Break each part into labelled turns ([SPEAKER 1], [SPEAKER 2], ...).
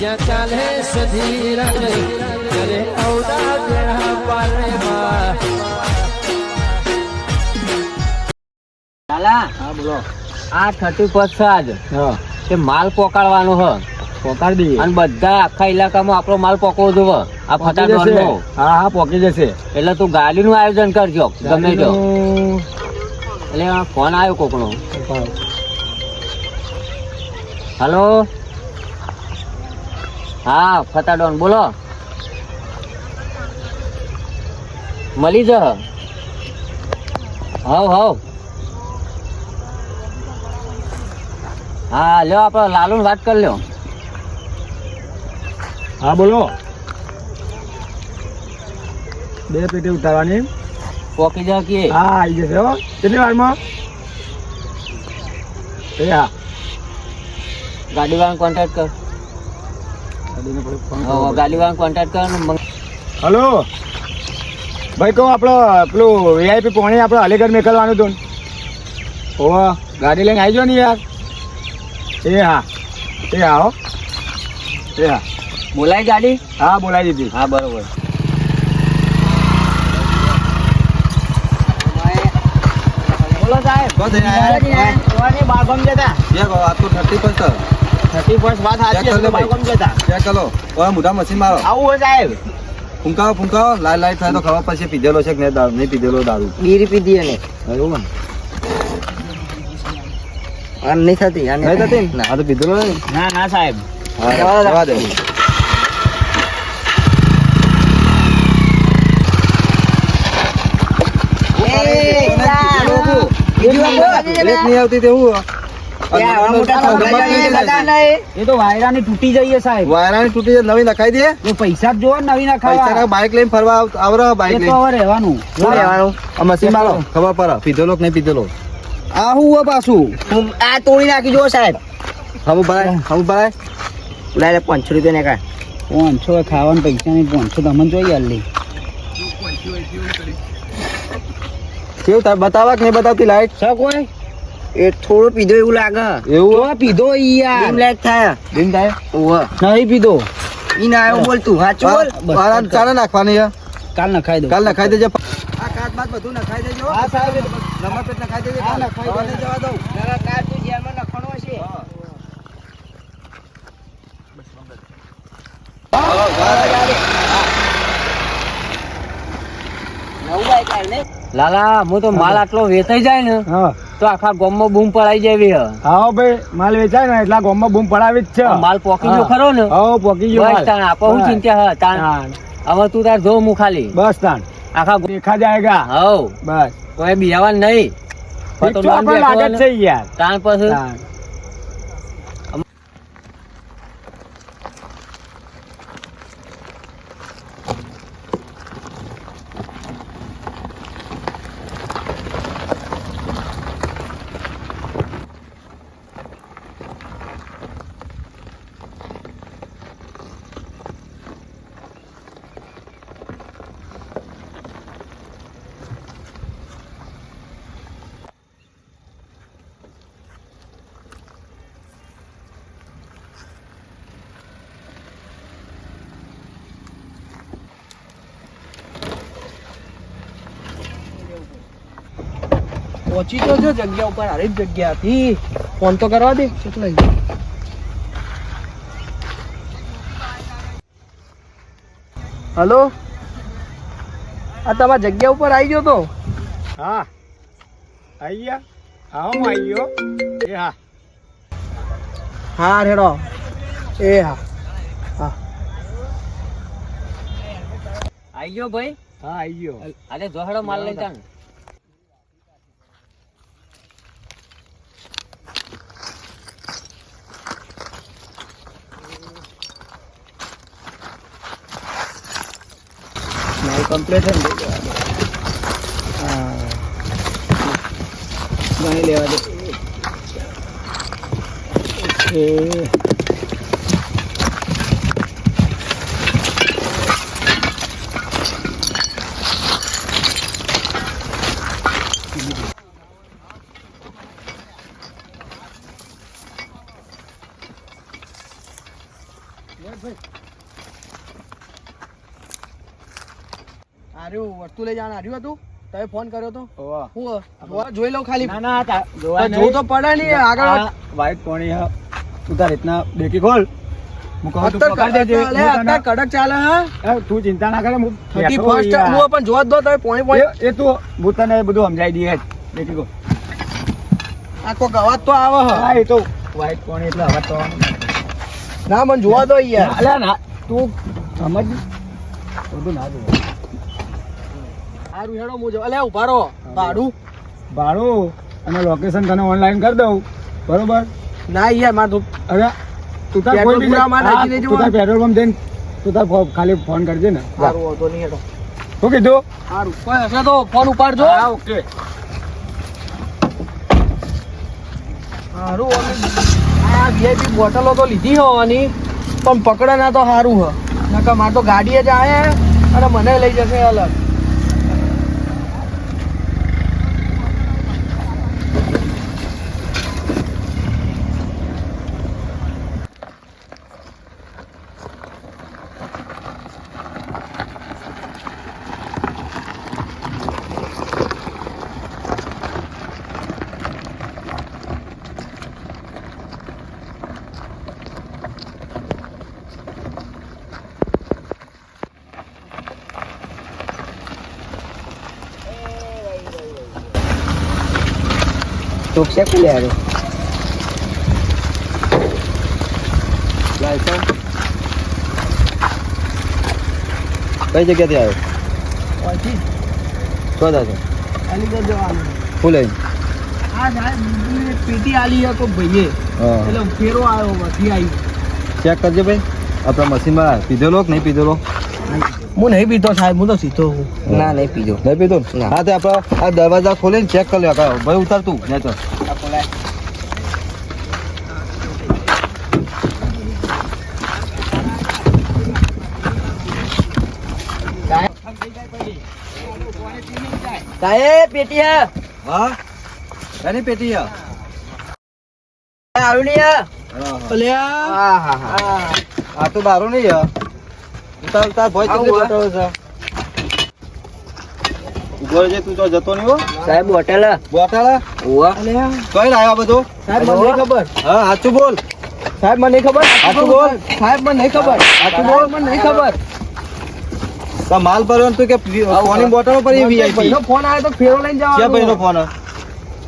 [SPEAKER 1] જ્યાં ચાલે સધીરજ કરે અવડા બેડા પારેમાં.
[SPEAKER 2] લાલા
[SPEAKER 3] હા બોલો.
[SPEAKER 2] આ 31 છે આજ.
[SPEAKER 3] હા
[SPEAKER 2] તે માલ પોકાડવાનો હ.
[SPEAKER 3] પોકાડી દઈએ.
[SPEAKER 2] અને બધા આખા ઇલાકામાં આપણો માલ પોકવો જોવે. આ ફટાકડનો.
[SPEAKER 3] હા હા પોકી જશે.
[SPEAKER 2] એટલે તું ગાડીનું આયોજન કરજો ગમે તો. એટલે આ ફોન આવ્યો કોકનો. હલો હા ફટાડોન બોલો. મળી જ હવ હા લ્યો આપડે લાલુ વાત કરી લ્યો.
[SPEAKER 3] હા બોલો. 2 પેટી ઉતારવાની.
[SPEAKER 2] પોકી જા કે
[SPEAKER 3] હા આવી જશે હો. કેટલી વારમાં? હા
[SPEAKER 2] ગાડી વાળા કોન્ટેક્ટ કર. ગાડી વાળા કોન્ટેક્ટ કર.
[SPEAKER 3] હલો ભાઈ કહું આપણો પેલું વીઆઈપી પોણી આપણે અલીગઢ મેકલવાનું હતું. ઓહો ગાડી લઈને આવી જાઓ ને યાર. એ હા હો. એ હા
[SPEAKER 2] બોલાય ગાડી.
[SPEAKER 3] હા બોલાવી દીધી.
[SPEAKER 2] હા બરોબર. બોલો સાહેબ. બાગમ જતા 31 વાત
[SPEAKER 4] મોટા મશીન મારો
[SPEAKER 2] આવું હોય સાહેબ.
[SPEAKER 4] ફૂંકાવો લાઈટ થાય તો ખબર પછી પીધેલો છે કે નહીં પીધેલો દારૂ.
[SPEAKER 2] બીરી પીધી ને
[SPEAKER 4] એવું
[SPEAKER 2] નહીં થતી
[SPEAKER 4] આ તો પીધેલો નહીં.
[SPEAKER 2] ના સાહેબ.
[SPEAKER 4] જવા દે. નહીં આવતી તેવું
[SPEAKER 2] એ તો વાયરાની તૂટી જઈએ સાહેબ.
[SPEAKER 4] વાયરાની તૂટી જાય નવી નખાઈ દે.
[SPEAKER 2] તો પૈસા જ જોવો ને નવી
[SPEAKER 4] પૈસા
[SPEAKER 2] નખાવા.
[SPEAKER 4] બાઇક લઈને ફરવા આવરો બાઇક
[SPEAKER 2] એ તો
[SPEAKER 4] લઈને
[SPEAKER 2] હવે રહેવાનું.
[SPEAKER 4] આ મશીન મારો ખબર પડે પીધેલો કે નહીં પીધેલો.
[SPEAKER 2] આ હું પાછું આ તોડી નાખી જો સાહેબ.
[SPEAKER 4] હમું ભરાય
[SPEAKER 2] ઉલાય 500 રૂપિયા ને કાઢ. 500 ખાવાના પૈસા નહીં 500 તમને જોઈએ અલ્લી.
[SPEAKER 4] કેવું થાય બતાવા કે નહીં બતાવતી લાઈટ
[SPEAKER 2] છે કોઈ એ થોડો પીધો એવું લાગે.
[SPEAKER 4] એવું
[SPEAKER 2] પીધો યાર ડીમ લાઈટ થાય.
[SPEAKER 4] દિન થાય
[SPEAKER 2] નહીં પીધો ઈ ના આવ્યો બોલ તું સાચું બોલ.
[SPEAKER 4] ચાલે નાખવાની
[SPEAKER 2] કાલ નખાઈ દો.
[SPEAKER 4] કાલ નખાઈ દેજો. આ કાચ બાદ બધું નખાઈ દેજો. હા સાહેબ નંબર પ્લેટ નખાઈ દેજો. કાલ નખાઈ જવા દઉં.
[SPEAKER 2] કાલ તું જેલમાં નખાણો હશે. લાલા હું તો માલ આટલો વેચાઈ જાય ને
[SPEAKER 3] હા
[SPEAKER 2] તો આખા ગામમાં બૂમ પડાઈ જેવી હ.
[SPEAKER 3] હા ભાઈ માલ વેચાય ને એટલા ગામમાં બૂમ પડાવી જ છે.
[SPEAKER 2] માલ પોકી ગયો ખરો ને.
[SPEAKER 3] હા પોકી ગયો
[SPEAKER 2] બસ
[SPEAKER 3] માલ.
[SPEAKER 2] તાણ આપો હું ચિંતા હ તાણ. હવે તું તાર જો હું ખાલી
[SPEAKER 3] બસ તાન
[SPEAKER 2] આખા
[SPEAKER 3] દેખા જાયગા.
[SPEAKER 2] હવ
[SPEAKER 3] બસ
[SPEAKER 2] કોઈ બિયાવા નહીં.
[SPEAKER 3] ઠીક તો આપણે લાગે જ છે યાર.
[SPEAKER 2] તાણ પછી
[SPEAKER 3] તાન.
[SPEAKER 2] પહોંચી તો જો જગ્યા ઉપર હારી જ જગ્યા હતી. ફોન તો કરવા દે. હલો આ તમારા જગ્યા ઉપર આવી ગયો તો.
[SPEAKER 3] હા આવી ગયા. હા હું આવી ગયો. એ હા
[SPEAKER 2] હા રેડો. એ હા હા આવી ગયો ભાઈ.
[SPEAKER 3] હા આવી ગયો.
[SPEAKER 2] આજે જોહડો માલ લઈ જા. કમ્પ્લીટ છે ને ગણી લેવા દે.
[SPEAKER 4] આર્યું વસ્તુ લઈ જવાનું આર્યું હતું તમે ફોન કર્યો તો
[SPEAKER 3] ઓવા
[SPEAKER 4] હું જોઈ લઉં ખાલી
[SPEAKER 3] ના ના જોવા
[SPEAKER 4] પણ જોવું તો પડે નહીં આગળ
[SPEAKER 3] વાઈટ પોણી હા તું તાર રીતના ડેકી ખોલ હું કહું તું
[SPEAKER 4] અત્યારે
[SPEAKER 3] પકડ દેજે.
[SPEAKER 4] ચાલે,
[SPEAKER 3] હું તને-
[SPEAKER 4] અત્યારે કડક ચાલે હા
[SPEAKER 3] એ તું ચિંતા ના કરે હું
[SPEAKER 4] 31st
[SPEAKER 3] બેઠો
[SPEAKER 4] હું
[SPEAKER 3] યાર.
[SPEAKER 4] પણ જોવા જ દો તમે પોણી પોણી
[SPEAKER 3] એ તું હું તને બધું સમજાઈ દઈએ જ. ડેકી ખોલ.
[SPEAKER 4] આ કોક અવાજ તો આવે હ
[SPEAKER 3] હા એ તો વાઈટ પોણી એટલે હવે તો
[SPEAKER 4] ના મને જોવા દો યાર
[SPEAKER 3] અલ્યા ના તું સમજ બધું ના જોવે.
[SPEAKER 4] સારું હેડો હું જવા અલ્યા ઉભા રહો ભાડું
[SPEAKER 3] ભાડું અને લોકેશન તને ઓનલાઈન કરી દઉં બરોબર
[SPEAKER 4] ના યાર મારે તો
[SPEAKER 3] અરે તું તાર
[SPEAKER 4] પેટ્રોલ
[SPEAKER 3] કોઈ બી
[SPEAKER 4] પુરાવા માટે
[SPEAKER 3] હા,
[SPEAKER 4] નાખી દેજો.
[SPEAKER 3] તું તાર પેટ્રોલ પંપ જઈને તું તાર ખાલી ફોન કરજે ને
[SPEAKER 4] સારું હતો નહીં હેડો
[SPEAKER 3] શું કીધું
[SPEAKER 4] સારું કોઈ હશે તો ફોન ઉપાડજો
[SPEAKER 3] હા ઓકે
[SPEAKER 4] સારું અમે આ વીઆઈપી બોટલો તો લીધી હોવાની પણ પકડે ના તો સારું હ નકર મારે તો ગાડીએ જ આવે અને મને લઈ જશે અલગ
[SPEAKER 2] તો છે કે લે આરે કઈ જગ્યાથી આવ્યો
[SPEAKER 4] પછી
[SPEAKER 2] શું દાદા
[SPEAKER 4] અલીગઢ જવાનું
[SPEAKER 2] ફૂલ લઈ
[SPEAKER 4] આ સાહેબ બીજી એક પેટી આલી હતો ભાઈએ
[SPEAKER 2] હા
[SPEAKER 4] એટલે ફેરો આવ્યો વધી આવી
[SPEAKER 2] ચેક કરજે ભાઈ આપણા મશીનમાં પીધેલો કે નહીં પીધેલો
[SPEAKER 4] હું નહીં પીતો સાહેબ હું તો સીધો હું
[SPEAKER 2] ના નહીં પીધો નહીં પીધો હા તો આપણે આ દરવાજા ખોલીને ચેક કરી લે ભાઈ ઉતાર તું નહીં તો
[SPEAKER 4] સાહેબ પેટી હે
[SPEAKER 2] હા એની પેટી છે
[SPEAKER 4] આવ્યું નહીં
[SPEAKER 2] હા
[SPEAKER 4] અલ્યા
[SPEAKER 2] હા હા આ તો દારૂ નહીં ઉતાર ઉતાર ભોય કેટલી બોટલો છે ઉભો રહેજે તું તો જતો નહીં હો
[SPEAKER 4] સાહેબ હોટેલ
[SPEAKER 2] બોટલ
[SPEAKER 4] ઓવા અલ્યા
[SPEAKER 2] કઈ લાવ્યા બધું
[SPEAKER 4] સાહેબ મને નહીં ખબર
[SPEAKER 2] હા સાચું બોલ
[SPEAKER 4] સાહેબ મને નહીં ખબર
[SPEAKER 2] સાચું બોલ.
[SPEAKER 4] સાહેબ મને નહીં ખબર
[SPEAKER 2] સાચું બોલ.
[SPEAKER 4] મને નહીં ખબર
[SPEAKER 2] તો માલ ભરવાનું તું કે પાણી બોટલો પર વીઆઈપી
[SPEAKER 4] ભાઈનો ફોન આવ્યો તો ફેરો લઈને
[SPEAKER 2] ક્યાં ભાઈનો
[SPEAKER 4] જવાનો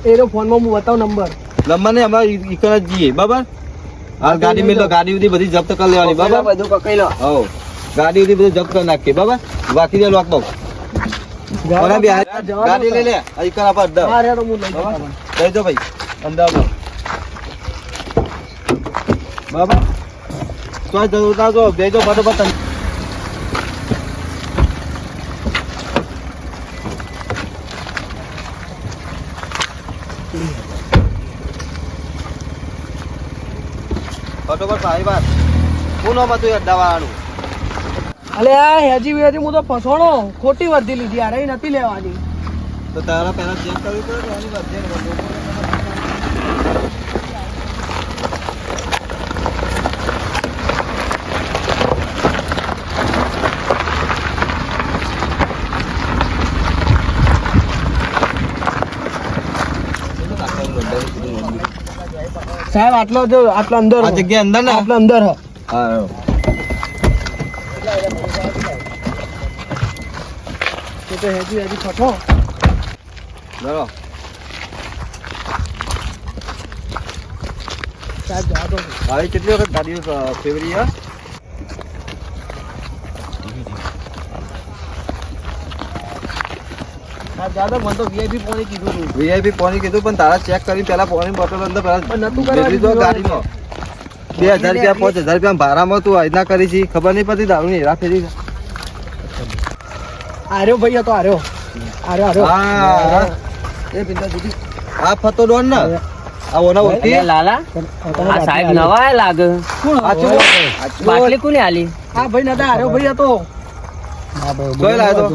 [SPEAKER 2] ફોન
[SPEAKER 4] એનો ફોનમાં હું બતાવું નંબર
[SPEAKER 2] નંબર ને અમારે ઈકન જ જઈએ બરાબર હાલ ગાડી મેં ગાડી સુધી બધી જપ્ત કરી લેવાની બરાબર
[SPEAKER 4] બધું પકડી લો
[SPEAKER 2] હો ગાડી સુધી બધું જપ્ત કરી નાખીએ બરાબર બાકી દે લોક બહુ કોને બી ગાડી લઈ લે ઈકન આપા અડ્ડા
[SPEAKER 4] હા રેડો હું લઈ
[SPEAKER 2] બરાબર
[SPEAKER 4] જાઉં.
[SPEAKER 2] લઈ જાઓ ભાઈ અમદાવાદ બરાબર તો જરૂર ના જો બેજો ફટોફટ તમે ફટોફટ ભાઈ વાત હું નામ હતું અડ્ડાવાળાનું
[SPEAKER 4] અલે આ હેજી વેજી હું તો ફસોણો ખોટી વર્ધી લીધી આ રહી નથી લેવાની
[SPEAKER 2] તો તારા પહેલા ચેક કરવી પડે ને એની વાત છે ને.
[SPEAKER 4] સાહેબ આટલો જો આટલો અંદર
[SPEAKER 2] આ જગ્યા અંદર ને
[SPEAKER 4] આટલો અંદર હ
[SPEAKER 2] હા
[SPEAKER 4] તો હેજી હેજી ફસો
[SPEAKER 2] બરો
[SPEAKER 4] સાહેબ જા દો
[SPEAKER 2] હવે કેટલી વખત ગાડીઓ ફેવરી છે
[SPEAKER 4] સાહેબ જા દો મને તો વીઆઈપી પોણી કીધું હતું
[SPEAKER 2] વીઆઈપી પાણી કીધું પણ તારા ચેક કરી પેલા પાણી બોટલ અંદર
[SPEAKER 4] પણ
[SPEAKER 2] પેલા
[SPEAKER 4] નતું કરવા
[SPEAKER 2] ભેગવી દો
[SPEAKER 4] દીધું
[SPEAKER 2] ગાડીમાં 2000 રૂપિયા 5000 રૂપિયા ભાડામાં તું આજના કરી છે ખબર નહીં પડતી દારૂ ની હેરા ફેરી
[SPEAKER 4] આર્યો ભાઈ હતો આર્યો
[SPEAKER 2] હા એ બિંદા દીદી આ ફતો ડોન ને આ ઓના ઓળખી
[SPEAKER 5] લાલા આ સાહેબ નવા લાગે
[SPEAKER 2] આચું બોલ.
[SPEAKER 5] બાટલી કોને આલી
[SPEAKER 4] હા ભાઈ નતા આર્યો ભાઈ હતો
[SPEAKER 2] જોઈ લાયો તો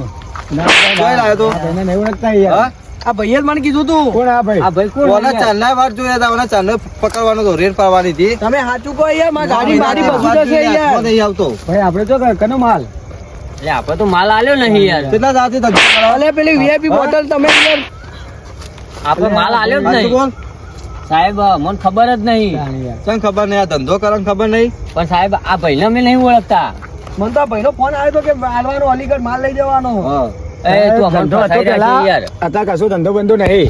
[SPEAKER 2] જોઈ લાયો તો
[SPEAKER 3] એને નહીં ઓળખતા
[SPEAKER 2] હા
[SPEAKER 3] યાર
[SPEAKER 4] આ ભાઈએ જ મને કીધું તું.
[SPEAKER 3] કોણ આ ભાઈ?
[SPEAKER 5] આ ભાઈ કોણ
[SPEAKER 2] ઓના
[SPEAKER 5] યાર?
[SPEAKER 2] ચાંદના વાર જોયા હતા, ઓના ચાંદનો પકડવાનો હતો, રેડ પાડવાની હતી.
[SPEAKER 4] તમે સાચું કહો યાર, મારી ગાડી મારી બધું જશે યાર.
[SPEAKER 2] હાથમાં નહીં આવતો.
[SPEAKER 3] ભાઈ આપણે તો કનો માલ?
[SPEAKER 5] એટલે આપણે તો માલ આલ્યો નહીં યાર.
[SPEAKER 2] કેટલા દાંતથી ધંધો કરો?
[SPEAKER 4] અલે પેલી VIP બોટલ તમે યાર
[SPEAKER 5] આપણે માલ આલ્યો જ
[SPEAKER 2] સાચું
[SPEAKER 5] નહીં.
[SPEAKER 2] બોલ.
[SPEAKER 5] સાહેબ મને ખબર જ નહીં.
[SPEAKER 2] તને ખબર નહીં, આ ધંધો કરવાની ખબર નહીં.
[SPEAKER 5] પણ સાહેબ આ ભાઈને અમે નહીં ઓળખતા.
[SPEAKER 4] મને તો આ ભાઈનો ફોન આવ્યો હતો કે હાલવાનો અલીગઢ માલ લઈ જવાનો.
[SPEAKER 2] હા.
[SPEAKER 5] એ તું અમને
[SPEAKER 3] ધંધો હતો
[SPEAKER 5] ફસાઈ રહ્યા
[SPEAKER 3] પેલા,
[SPEAKER 5] છે યાર.
[SPEAKER 3] અત્યારે કશું ધંધો બંધો નહીં.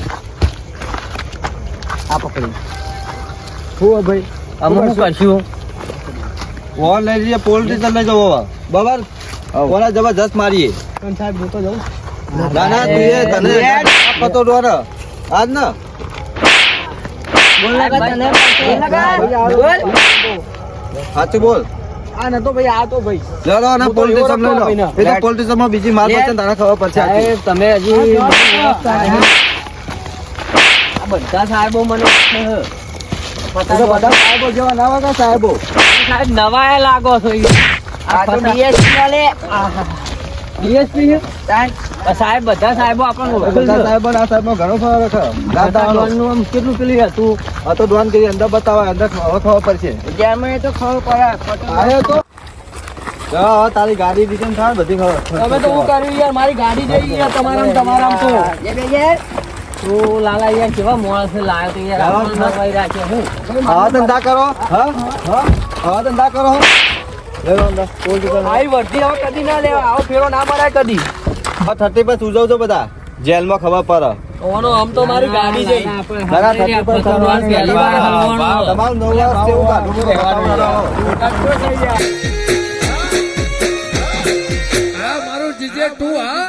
[SPEAKER 4] આ પકડી.
[SPEAKER 3] શું હે ભાઈ?
[SPEAKER 5] અમે શું કરશું?
[SPEAKER 2] ફોન લઈ લઈએ, પોલીસ સ્ટેશન લઈ જવો હવે. બરાબર? ઓલા જબરજસ્ત મારીએ.
[SPEAKER 4] પણ સાહેબ હું તો જાઉં.
[SPEAKER 2] ના ના તું એ તને પતો ડોર આજ ને
[SPEAKER 4] બોલ લગા તને બોલ લગા. બોલ.
[SPEAKER 2] સાચું બોલ.
[SPEAKER 4] આ નતો ભાઈ, આ તો ભાઈ.
[SPEAKER 2] લો અને
[SPEAKER 4] હું તો
[SPEAKER 2] પોલીસ
[SPEAKER 4] એવો
[SPEAKER 2] સ્ટેશન લઈ લો.
[SPEAKER 4] રખડો
[SPEAKER 2] એ તો પોલીસ સ્ટેશનમાં બીજી માલ પડશે ને તને ખબર પડશે આખી.
[SPEAKER 5] સાહેબ તમે હજી આ બધા સાહેબો મને ઓળખે છે.
[SPEAKER 3] એ તો બધા સાહેબો જેવા ના હોય કે સાહેબો?
[SPEAKER 5] સાહેબ નવાય લાગો છો યાર.
[SPEAKER 4] આ તો DSP વાલે.
[SPEAKER 5] DSP છે? સાહેબ બધા સાહેબો આપણને ઓળખે
[SPEAKER 2] બધા
[SPEAKER 5] છે.
[SPEAKER 2] સાહેબો ને આ સાહેબનો ઘણો ફરક છે. દાદાનો.
[SPEAKER 5] ડોનનું આમ કેટલું પેલું હતું.
[SPEAKER 2] આ તો ડોન કરી અંદર બતાવે, અંદર હવે ખબર પડશે.
[SPEAKER 4] જ્યાં તો ખબર પડે.
[SPEAKER 2] આવ્યો તો હવે તારી ગાડી રિટર્ન થાય બધી ખબર.
[SPEAKER 4] તમે તો હું કર્યું યાર, મારી ગાડી જઈ યાર તમારામ તમારામ તો.
[SPEAKER 5] તો લાલા યાર કેવા માણસ લાયો તો યાર આપણને નવાઈ રાખે હું.
[SPEAKER 2] આવા ધંધા કરો. હા આવા ધંધા કરો. લે લો અંદર. Police station.
[SPEAKER 4] આવી વર્દી હવે કદી ના લેવા, આવો ફેરો ના મરાય કદી.
[SPEAKER 2] હવે 30 પર સુજાવજો બધા, જેલમાં ખબર પડે.
[SPEAKER 4] ઓનો આમ તો મારી ગાડી જઈ.
[SPEAKER 2] દાદા 30 પર
[SPEAKER 5] ભગવાન પહેલી વાર હલવાનો.
[SPEAKER 2] તમારું 9 વર્ષ જેવું કાઢવું
[SPEAKER 1] મારું જીજે તું હા